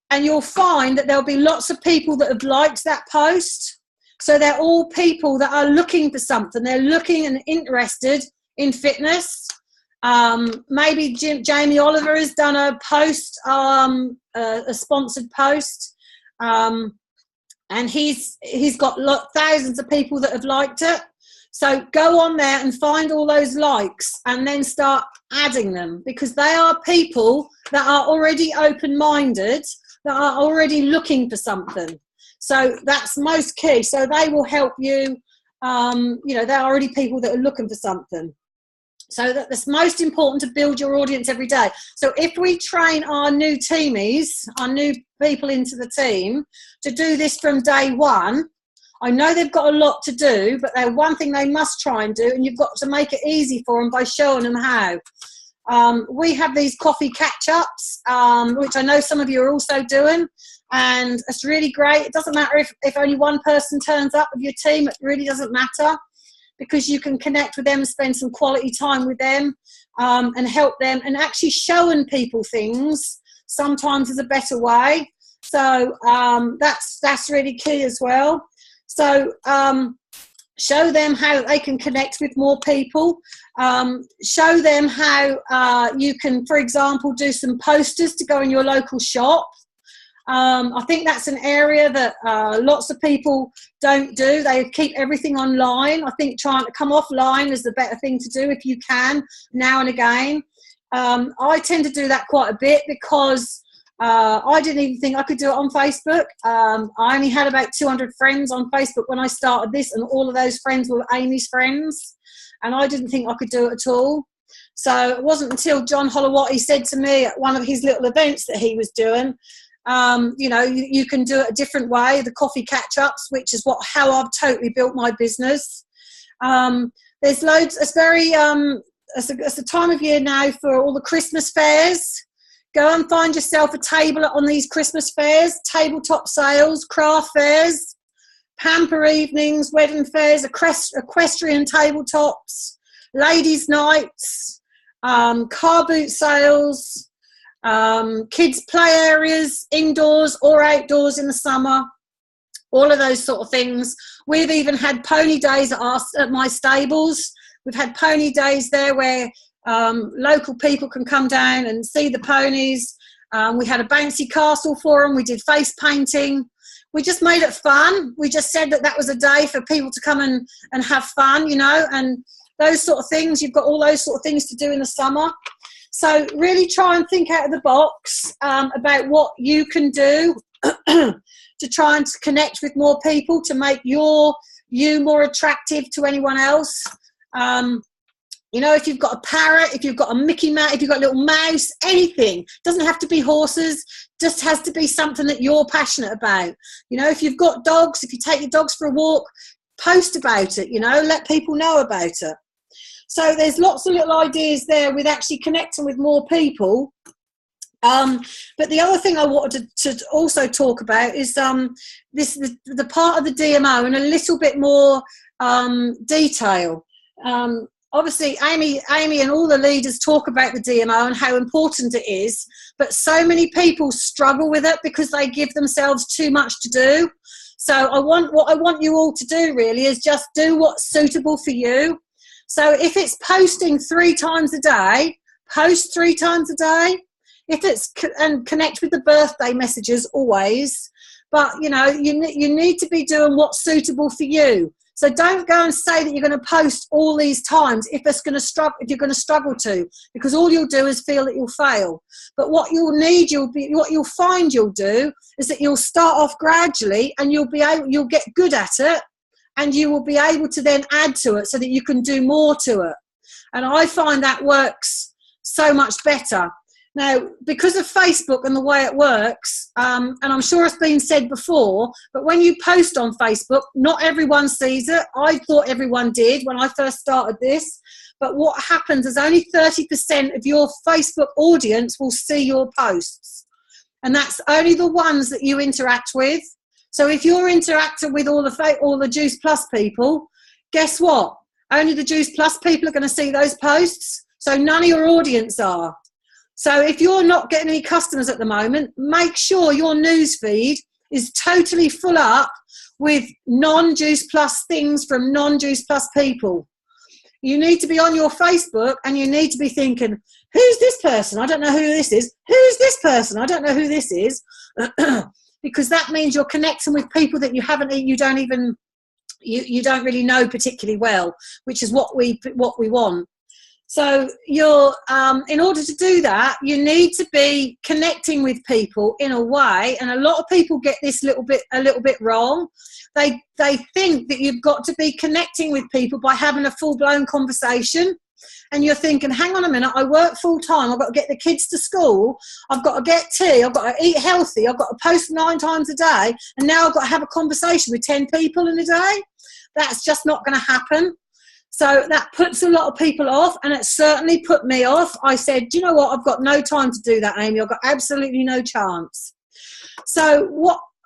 And you'll find that there'll be lots of people that have liked that post. So they're all people that are looking for something. They're looking and interested in fitness. Maybe Jamie Oliver has done a post, a sponsored post. And he's got thousands of people that have liked it. So go on there and find all those likes and then start adding them, because they are people that are already open-minded, that are already looking for something. So that's most key. So they will help you. They're already people that are looking for something. So that's most important, to build your audience every day. So if we train our new teamies, our new people into the team, to do this from day one, I know they've got a lot to do, but they're one thing they must try and do, and you've got to make it easy for them by showing them how. We have these coffee catch-ups, which I know some of you are also doing, and it's really great. It doesn't matter if only one person turns up of your team. It really doesn't matter, because you can connect with them, spend some quality time with them, and help them. And actually showing people things sometimes is a better way. So that's really key as well. So show them how they can connect with more people. Show them how you can, for example, do some posters to go in your local shop. I think that's an area that lots of people don't do. They keep everything online. I think trying to come offline is the better thing to do if you can, now and again. I tend to do that quite a bit, because I didn't even think I could do it on Facebook. I only had about 200 friends on Facebook when I started this, and all of those friends were Amy's friends, and I didn't think I could do it at all. So it wasn't until John Holowati said to me at one of his little events that he was doing, you can do it a different way, the coffee catch-ups, which is how I've totally built my business. There's loads. It's the time of year now for all the Christmas fairs. Go and find yourself a table on these Christmas fairs, tabletop sales, craft fairs, pamper evenings, wedding fairs, equestrian tabletops, ladies' nights, car boot sales, kids' play areas, indoors or outdoors in the summer, all of those sort of things. We've even had pony days at my stables. We've had pony days there where local people can come down and see the ponies. We had a bouncy castle for them. We did face painting. We just made it fun. We just said that was a day for people to come and have fun, and those sort of things. You've got all those sort of things to do in the summer. So really try and think out of the box about what you can do to try and connect with more people, to make your you more attractive to anyone else. You know, if you've got a parrot, if you've got a Mickey Mouse, if you've got a little mouse, anything. Doesn't have to be horses, just has to be something that you're passionate about. You know, if you've got dogs, if you take your dogs for a walk, post about it, you know, let people know about it. So there's lots of little ideas there with actually connecting with more people. But the other thing I wanted to also talk about is the part of the DMO in a little bit more detail. Obviously, Amy and all the leaders talk about the DMO and how important it is, but so many people struggle with it because they give themselves too much to do. So what I want you all to do really is just do what's suitable for you. So if it's posting 3 times a day, post 3 times a day. If it's and connect with the birthday messages always, but you know you need to be doing what's suitable for you. So don't go and say that you're going to post all these times if you're going to struggle to, because all you'll do is feel that you'll fail. But what you'll find you'll do is that you'll start off gradually, and you'll get good at it, and you will be able to then add to it so that you can do more to it. And I find that works so much better. Now, because of Facebook and the way it works, and I'm sure it's been said before, but when you post on Facebook, not everyone sees it. I thought everyone did when I first started this. But what happens is only 30% of your Facebook audience will see your posts. And that's only the ones that you interact with. So if you're interacting with all the Juice Plus people, guess what? Only the Juice Plus people are going to see those posts. So none of your audience are. So if you're not getting any customers at the moment, make sure your news feed is totally full up with non-Juice Plus things from non-Juice Plus people. You need to be on your Facebook and you need to be thinking, who's this person? I don't know who this is. Who's this person? I don't know who this is. Because that means you're connecting with people that you don't really know particularly well, which is what we want. So you're in order to do that, you need to be connecting with people in a way, and a lot of people get this a little bit wrong. They think that you've got to be connecting with people by having a full-blown conversation, and you're thinking, hang on a minute, I work full-time, I've got to get the kids to school, I've got to get tea, I've got to eat healthy, I've got to post 9 times a day, and now I've got to have a conversation with 10 people in a day. That's just not going to happen. So that puts a lot of people off, and it certainly put me off. I said, do you know what? I've got no time to do that, Amy. I've got absolutely no chance. So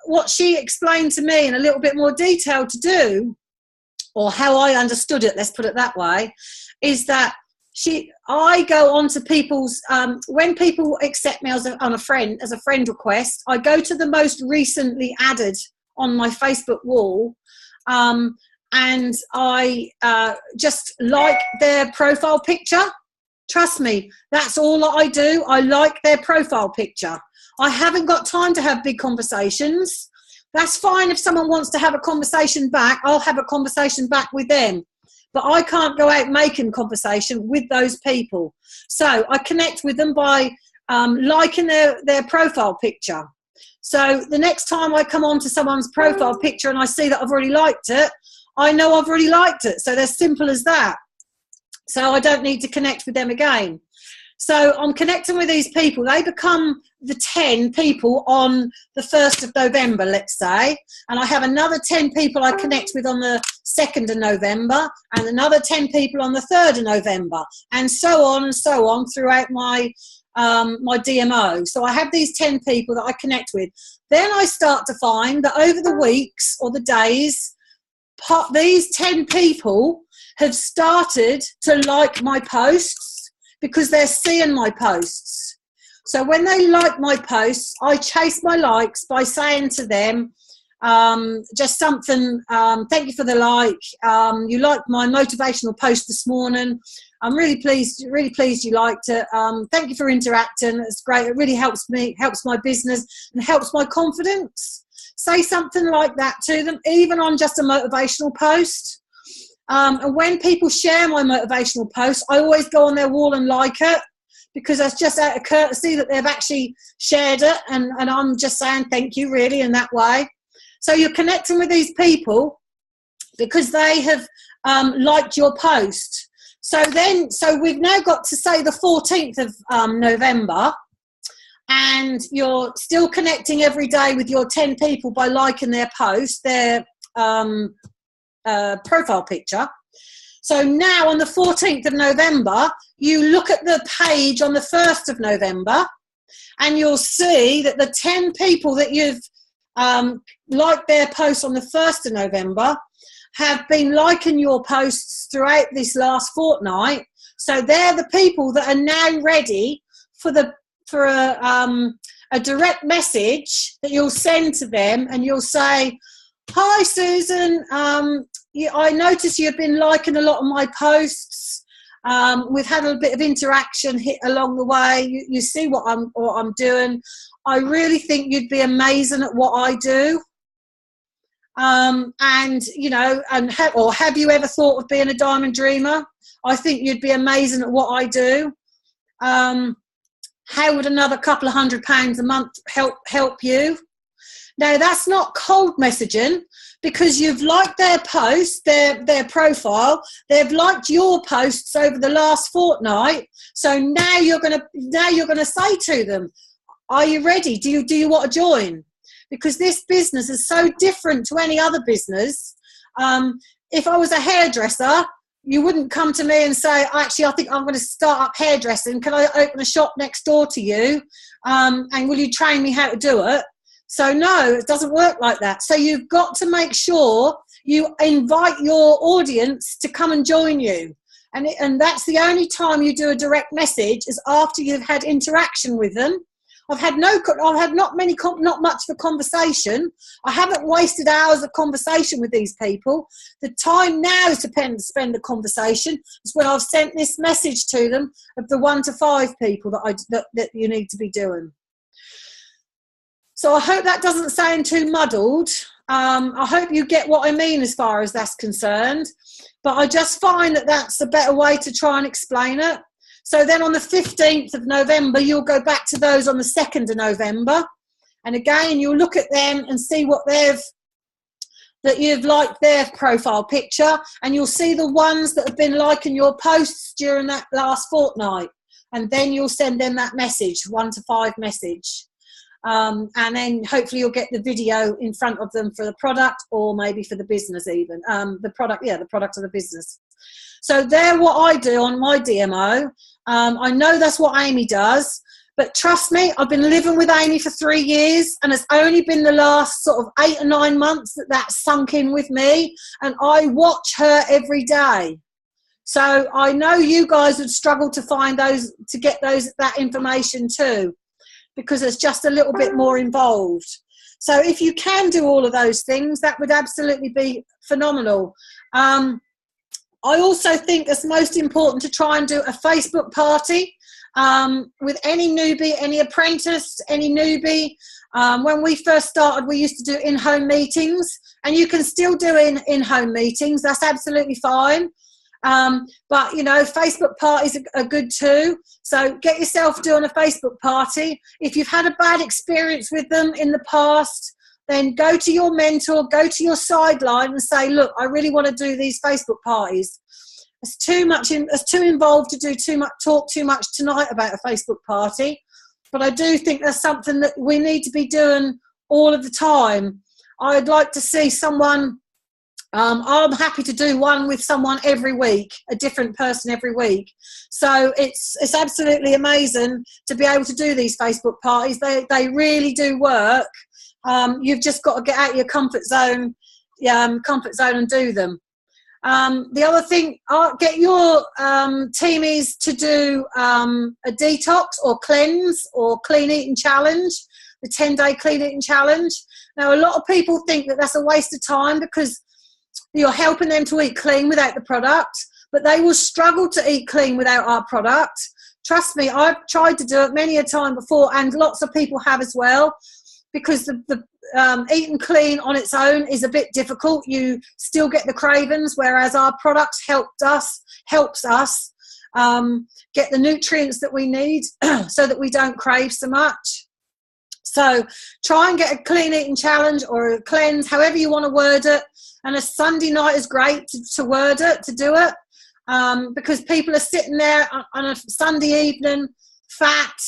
what she explained to me in a little bit more detail to do, or how I understood it, let's put it that way, is that I go on to people's, when people accept me as a friend request, I go to the most recently added on my Facebook wall, and I just like their profile picture. Trust me, that's all that I do. I like their profile picture. I haven't got time to have big conversations. That's fine if someone wants to have a conversation back, I'll have a conversation back with them. But I can't go out making conversation with those people. So I connect with them by liking their profile picture. So the next time I come onto someone's profile picture and I see that I've already liked it, I know I've already liked it. So they're simple as that. So I don't need to connect with them again. So I'm connecting with these people. They become the 10 people on the 1st of November, let's say. And I have another 10 people I connect with on the 2nd of November, and another 10 people on the 3rd of November, and so on throughout my DMO. So I have these 10 people that I connect with. Then I start to find that over the weeks or the days, these 10 people have started to like my posts because they're seeing my posts. So when they like my posts, I chase my likes by saying to them, just something, thank you for the like, you liked my motivational post this morning, I'm really pleased you liked it, thank you for interacting, it's great, it really helps me, helps my business and helps my confidence. Say something like that to them, even on just a motivational post. And when people share my motivational posts, I always go on their wall and like it, because that's just out of courtesy that they've actually shared it, and I'm just saying thank you really in that way. So you're connecting with these people because they have liked your post. So we've now got to say the 14th of November, and you're still connecting every day with your 10 people by liking their post, their profile picture. So now on the 14th of November, you look at the page on the 1st of November, and you'll see that the 10 people that you've liked their posts on the 1st of November have been liking your posts throughout this last fortnight. So they're the people that are now ready for a direct message that you'll send to them, and you'll say, "Hi Susan, I noticed you've been liking a lot of my posts. We've had a bit of interaction along the way. You see what I'm doing. I really think you'd be amazing at what I do. And you know, have you ever thought of being a diamond dreamer? I think you'd be amazing at what I do. How would another couple of £100 a month help you?" Now that's not cold messaging, because you've liked their post, their profile. They've liked your posts over the last fortnight. So now you're gonna say to them, "Are you ready? Do you want to join?" Because this business is so different to any other business. If I was a hairdresser, you wouldn't come to me and say, "Actually, I think I'm going to start up hairdressing. Can I open a shop next door to you? And will you train me how to do it?" So no, it doesn't work like that. So you've got to make sure you invite your audience to come and join you. And that's the only time you do a direct message, is after you've had interaction with them. I've had not much of a conversation. I haven't wasted hours of conversation with these people. The time now to spend the conversation is when I've sent this message to them of the 1 to 5 people that you need to be doing. So I hope that doesn't sound too muddled. I hope you get what I mean as far as that's concerned. But I just find that that's a better way to try and explain it. So then on the 15th of November, you'll go back to those on the 2nd of November. And again, you'll look at them and see that you've liked their profile picture. And you'll see the ones that have been liking your posts during that last fortnight. And then you'll send them that message, 1 to 5 message. And then hopefully you'll get the video in front of them for the product, or maybe for the business even. The product of the business. So they're what I do on my DMO. I know that's what Amy does, but trust me, I've been living with Amy for 3 years, and it's only been the last sort of 8 or 9 months that's sunk in with me, and I watch her every day. So I know you guys would struggle to find to get that information too, because it's just a little bit more involved. So if you can do all of those things, that would absolutely be phenomenal. I also think it's most important to try and do a Facebook party with any newbie, any apprentice, any newbie. When we first started, we used to do in-home meetings, and you can still do in-home meetings. That's absolutely fine. But, you know, Facebook parties are good too. So get yourself doing a Facebook party. If you've had a bad experience with them in the past, then go to your mentor, go to your sideline and say, "Look, I really want to do these Facebook parties. It's too involved to talk too much tonight about a Facebook party. But I do think that's something that we need to be doing all of the time. I'd like to see someone, I'm happy to do one with someone every week, a different person every week. So it's absolutely amazing to be able to do these Facebook parties. They really do work. You've just got to get out of your comfort zone and do them. The other thing, get your teamies to do a detox or cleanse or clean eating challenge, the 10-day clean eating challenge. Now, a lot of people think that that's a waste of time because you're helping them to eat clean without the product, but they will struggle to eat clean without our product. Trust me, I've tried to do it many a time before, and lots of people have as well, because the eating clean on its own is a bit difficult. You still get the cravings, whereas our product helps us get the nutrients that we need so that we don't crave so much. So try and get a clean eating challenge or a cleanse, however you want to word it. And a Sunday night is great to word it, to do it, because people are sitting there on a Sunday evening, fat,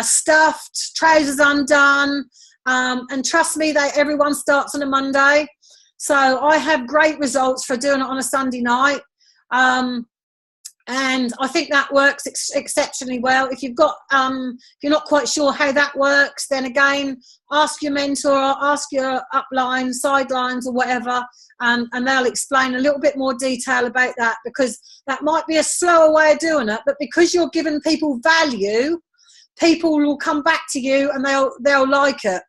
stuffed, trousers undone, and trust me, everyone starts on a Monday. So I have great results for doing it on a Sunday night. And I think that works exceptionally well. If you've got, if you're not quite sure how that works, then again, ask your mentor, ask your upline, sidelines or whatever, and they'll explain a little bit more detail about that, because that might be a slower way of doing it, but because you're giving people value, people will come back to you and they'll like it.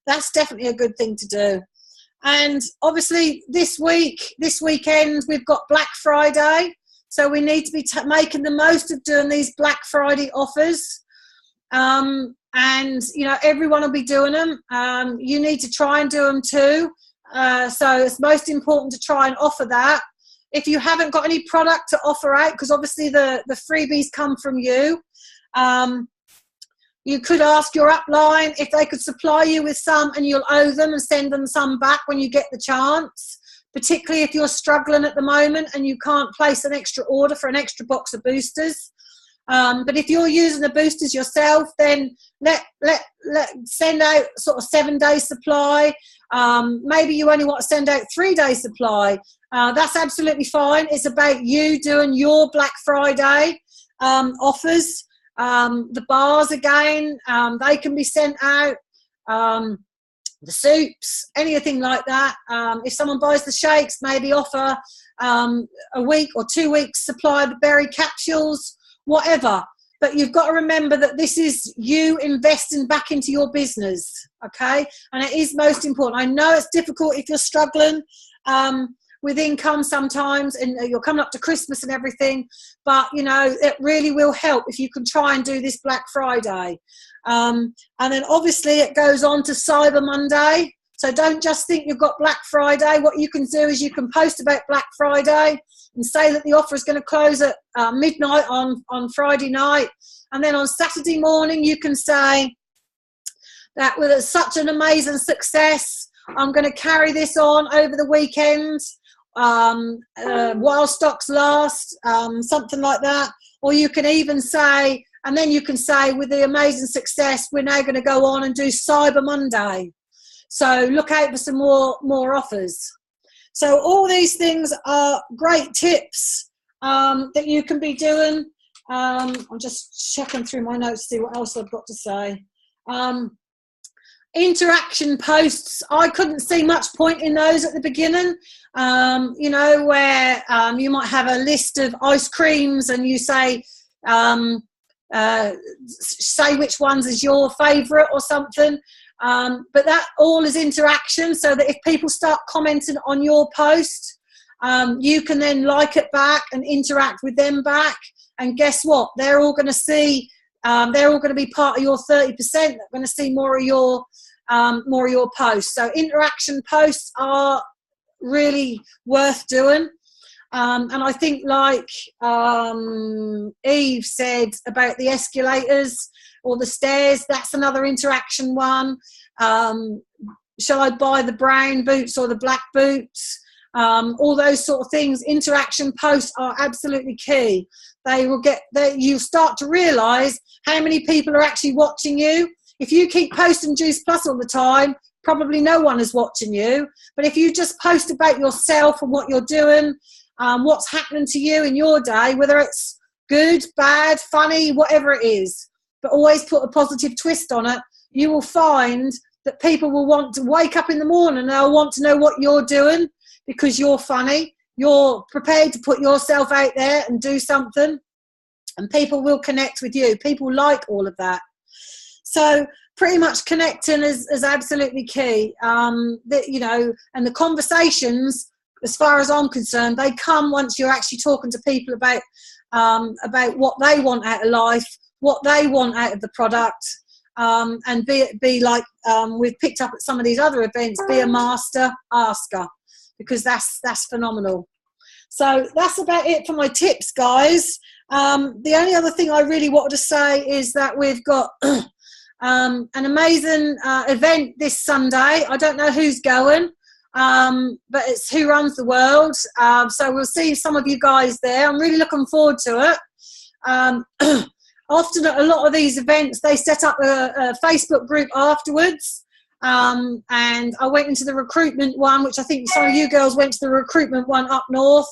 That's definitely a good thing to do. And obviously this weekend, we've got Black Friday. So we need to be making the most of doing these Black Friday offers. And, you know, everyone will be doing them. You need to try and do them too. So it's most important to try and offer that. If you haven't got any product to offer out, because obviously the freebies come from you, you could ask your upline if they could supply you with some, and you'll owe them and send them some back when you get the chance. Particularly if you're struggling at the moment and you can't place an extra order for an extra box of boosters. But if you're using the boosters yourself, then send out sort of 7-day supply. Maybe you only want to send out 3-day supply. That's absolutely fine. It's about you doing your Black Friday offers. The bars again, they can be sent out. The soups, anything like that. If someone buys the shakes, maybe offer a week or 2 weeks supply of the berry capsules, whatever. But you've got to remember that this is you investing back into your business, okay? And it is most important. I know it's difficult if you're struggling with income sometimes, and you're coming up to Christmas and everything, but, you know, it really will help if you can try and do this Black Friday. And then obviously it goes on to Cyber Monday. So don't just think you've got Black Friday. What you can do is you can post about Black Friday and say that the offer is going to close at midnight on Friday night. And then on Saturday morning, you can say that with such an amazing success, I'm going to carry this on over the weekend while stocks last, something like that. Or you can even say, and then you can say, with the amazing success, we're now going to go on and do Cyber Monday. So look out for some more offers. So all these things are great tips that you can be doing. I'm just checking through my notes to see what else I've got to say. Interaction posts, I couldn't see much point in those at the beginning. You know, where you might have a list of ice creams and you say which ones is your favourite or something. But that all is interaction, so that if people start commenting on your post, you can then like it back and interact with them back. And guess what? They're all going to see, they're all going to be part of your 30%. They're going to see more of your posts. So interaction posts are really worth doing. And I think, like Eve said about the escalators or the stairs, that's another interaction one. Shall I buy the brown boots or the black boots? All those sort of things. Interaction posts are absolutely key. They will you start to realise how many people are actually watching you. If you keep posting Juice Plus all the time, probably no one is watching you. But if you just post about yourself and what you're doing, what's happening to you in your day, whether it's good, bad, funny, whatever it is, but always put a positive twist on it, you will find that people will want to wake up in the morning and they'll want to know what you're doing because you're funny. You're prepared to put yourself out there and do something, and people will connect with you. People like all of that. So pretty much connecting is absolutely key. You know, and the conversations, as far as I'm concerned, they come once you're actually talking to people about what they want out of life, what they want out of the product, and be like we've picked up at some of these other events, be a master asker, because that's phenomenal. So that's about it for my tips, guys. The only other thing I really wanted to say is that we've got an amazing event this Sunday. I don't know who's going, but it's Who Runs the World. So we'll see some of you guys there. I'm really looking forward to it. Often at a lot of these events, they set up a Facebook group afterwards. And I went into the recruitment one, which I think some of you girls went to the recruitment one up north.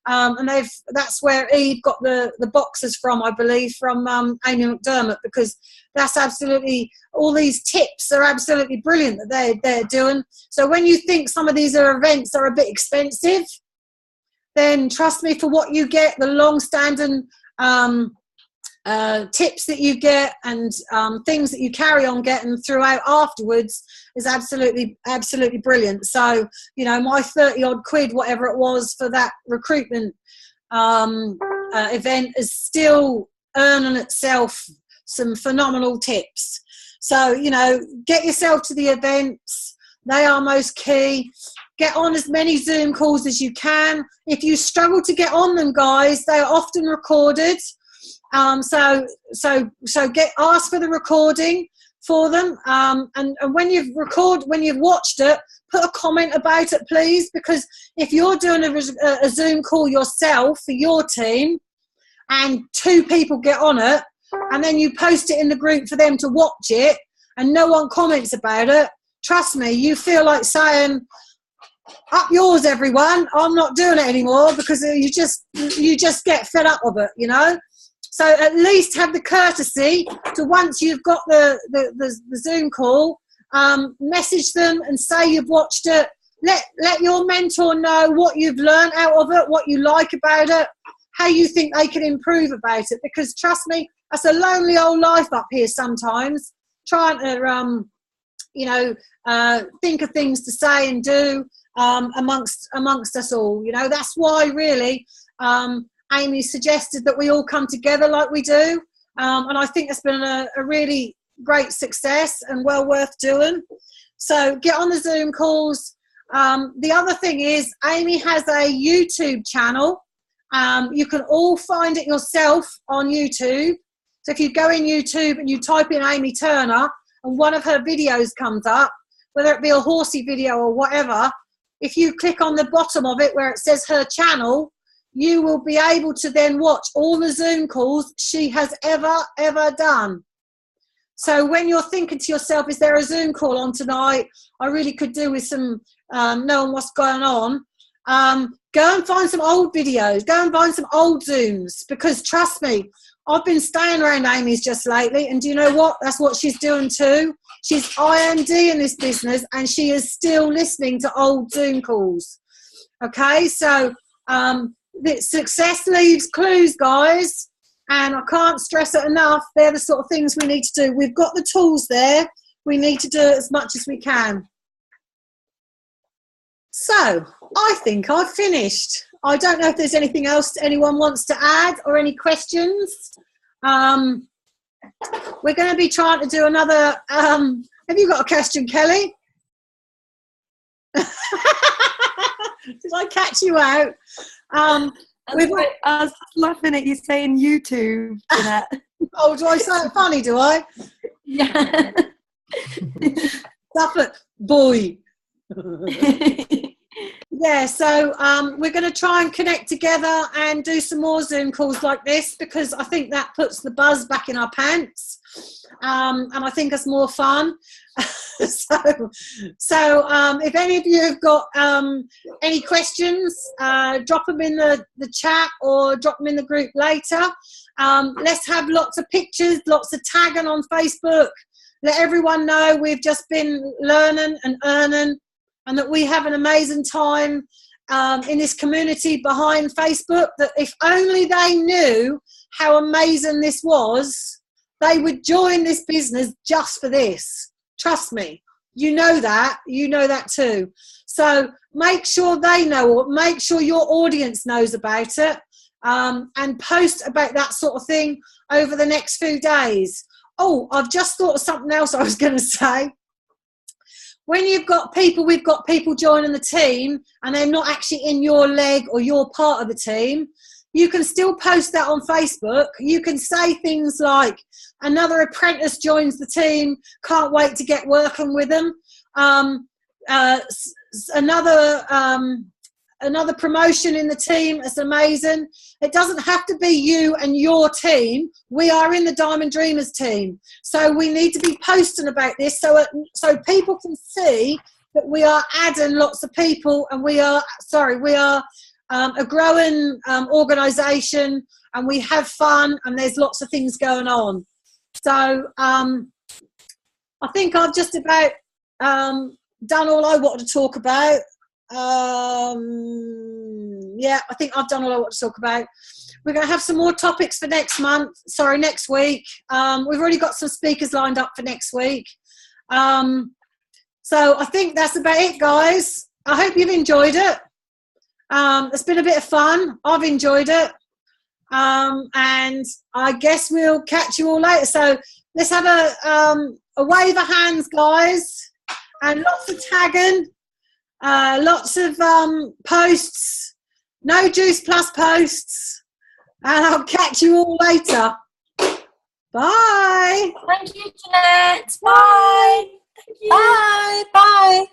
And that's where Eve got the boxes from, I believe, from Amy McDermott, because that's absolutely, all these tips are absolutely brilliant that they're doing. So when you think some of these events are a bit expensive, then trust me, for what you get, the long-standing tips that you get and things that you carry on getting throughout afterwards is absolutely brilliant. So, you know, my 30 odd quid, whatever it was for that recruitment event, is still earning itself some phenomenal tips. So, you know, get yourself to the events. They are most key. Get on as many Zoom calls as you can. If you struggle to get on them, guys, they are often recorded. So ask for the recording for them. And when you've watched it, put a comment about it, please, because if you're doing a Zoom call yourself for your team and 2 people get on it, and then you post it in the group for them to watch it and no one comments about it, trust me, you feel like saying, up yours, everyone, I'm not doing it anymore, because you just get fed up of it, you know. So at least have the courtesy to, once you've got the Zoom call, message them and say you've watched it. Let your mentor know what you've learned out of it, what you like about it, how you think they can improve about it. Because trust me, that's a lonely old life up here sometimes, trying to think of things to say and do amongst us all. You know, that's why really Amy suggested that we all come together like we do, and I think it's been a really great success and well worth doing. So get on the Zoom calls. The other thing is, Amy has a YouTube channel. You can all find it yourself on YouTube. So if you go in YouTube and you type in Amy Turner and one of her videos comes up, whether it be a horsey video or whatever, if you click on the bottom of it where it says her channel, you will be able to then watch all the Zoom calls she has ever done. So when you're thinking to yourself, is there a Zoom call on tonight? I really could do with some knowing what's going on. Go and find some old videos. Go and find some old Zooms, because trust me, I've been staying around Amy's just lately, and do you know what? That's what she's doing too. She's IMD in this business, and she is still listening to old Zoom calls. Okay, so success leaves clues, guys, and I can't stress it enough. They're the sort of things we need to do. We've got the tools there. We need to do it as much as we can. So I think I've finished. I don't know if there's anything else anyone wants to add or any questions. We're going to be trying to do another. Have you got a question, Kelly? Did I catch you out? I was just laughing at you saying YouTube. Oh, do I sound funny, do I? Yeah. Stuff it, boy. Yeah, so we're going to try and connect together and do some more Zoom calls like this, because I think that puts the buzz back in our pants, and I think it's more fun. So if any of you have got any questions, drop them in the chat or drop them in the group later. Let's have lots of pictures, lots of tagging on Facebook. Let everyone know we've just been learning and earning, and that we have an amazing time in this community behind Facebook, that if only they knew how amazing this was, they would join this business just for this. Trust me, you know that too. So make sure they know, or make sure your audience knows about it, and post about that sort of thing over the next few days. Oh, I've just thought of something else I was going to say. When we've got people joining the team and they're not actually in your leg or your part of the team, you can still post that on Facebook. You can say things like, Another apprentice joins the team. Can't wait to get working with them. Another promotion in the team. It's amazing. It doesn't have to be you and your team. We are in the Diamond Dreamers team. So we need to be posting about this so people can see that we are adding lots of people, and we are a growing organisation, and we have fun, and there's lots of things going on. So I think I've just about done all I wanted to talk about. Yeah, I think I've done all I want to talk about. We're going to have some more topics for next week. We've already got some speakers lined up for next week. So I think that's about it, guys. I hope you've enjoyed it. It's been a bit of fun. I've enjoyed it. And I guess we'll catch you all later. So let's have a wave of hands, guys, and lots of tagging. Lots of posts, No Juice Plus posts, and I'll catch you all later. Bye. Thank you, Jeanette. Bye. Thank you. Bye. Bye.